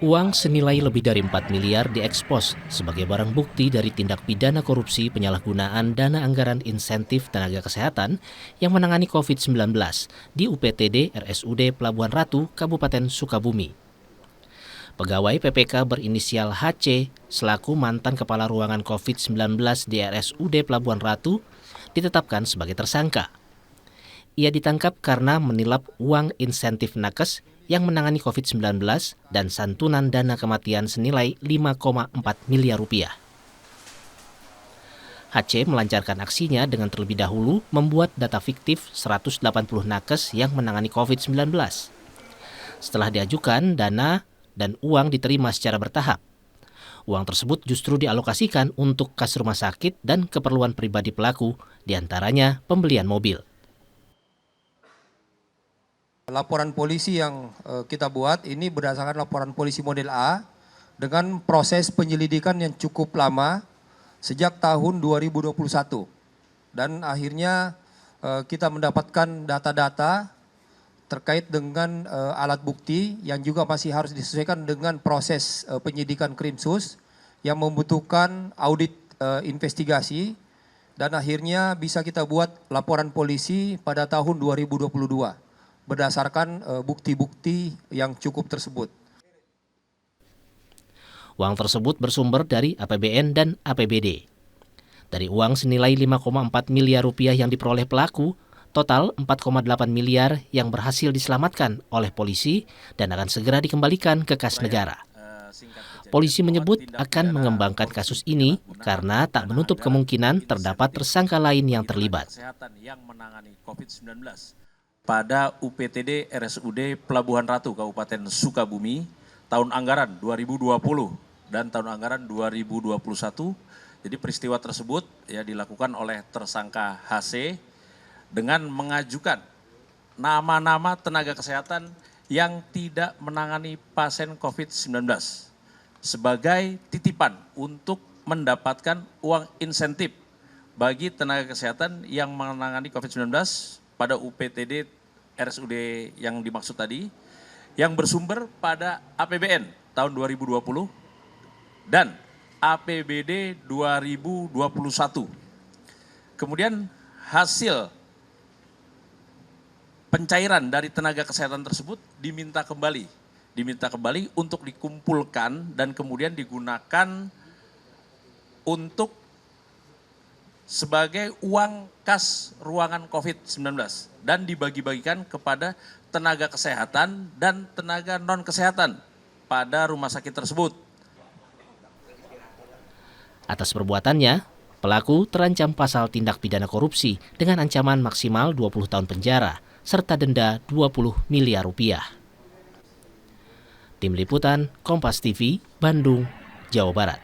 Uang senilai lebih dari 4 miliar diekspos sebagai barang bukti dari tindak pidana korupsi penyalahgunaan dana anggaran insentif tenaga kesehatan yang menangani COVID-19 di UPTD RSUD Pelabuhan Ratu, Kabupaten Sukabumi. Pegawai PPK berinisial HC selaku mantan kepala ruangan COVID-19 di RSUD Pelabuhan Ratu ditetapkan sebagai tersangka. Ia ditangkap karena menilap uang insentif nakes yang menangani COVID-19 dan santunan dana kematian senilai 5,4 miliar rupiah. HC melancarkan aksinya dengan terlebih dahulu membuat data fiktif 180 nakes yang menangani COVID-19. Setelah diajukan, dana dan uang diterima secara bertahap. Uang tersebut justru dialokasikan untuk kas rumah sakit dan keperluan pribadi pelaku, diantaranya pembelian mobil. Laporan polisi yang kita buat ini berdasarkan laporan polisi model A dengan proses penyelidikan yang cukup lama sejak tahun 2021. Dan akhirnya kita mendapatkan data-data terkait dengan alat bukti yang juga masih harus disesuaikan dengan proses penyidikan Krimsus yang membutuhkan audit investigasi dan akhirnya bisa kita buat laporan polisi pada tahun 2022. Berdasarkan bukti-bukti yang cukup tersebut. Uang tersebut bersumber dari APBN dan APBD. Dari uang senilai 5,4 miliar rupiah yang diperoleh pelaku, total 4,8 miliar yang berhasil diselamatkan oleh polisi dan akan segera dikembalikan ke kas negara. Polisi menyebut akan mengembangkan kasus ini karena tak menutup kemungkinan terdapat tersangka lain yang terlibat. Pada UPTD RSUD Pelabuhan Ratu Kabupaten Sukabumi tahun anggaran 2020 dan tahun anggaran 2021. Jadi peristiwa tersebut ya dilakukan oleh tersangka HC dengan mengajukan nama-nama tenaga kesehatan yang tidak menangani pasien COVID-19 sebagai titipan untuk mendapatkan uang insentif bagi tenaga kesehatan yang menangani COVID-19 pada UPTD RSUD yang dimaksud tadi, yang bersumber pada APBN tahun 2020 dan APBD 2021. Kemudian hasil pencairan dari tenaga kesehatan tersebut diminta kembali untuk dikumpulkan dan kemudian digunakan untuk sebagai uang kas ruangan COVID-19 dan dibagi-bagikan kepada tenaga kesehatan dan tenaga non-kesehatan pada rumah sakit tersebut. Atas perbuatannya, pelaku terancam pasal tindak pidana korupsi dengan ancaman maksimal 20 tahun penjara serta denda 20 miliar rupiah. Tim Liputan Kompas TV, Bandung, Jawa Barat.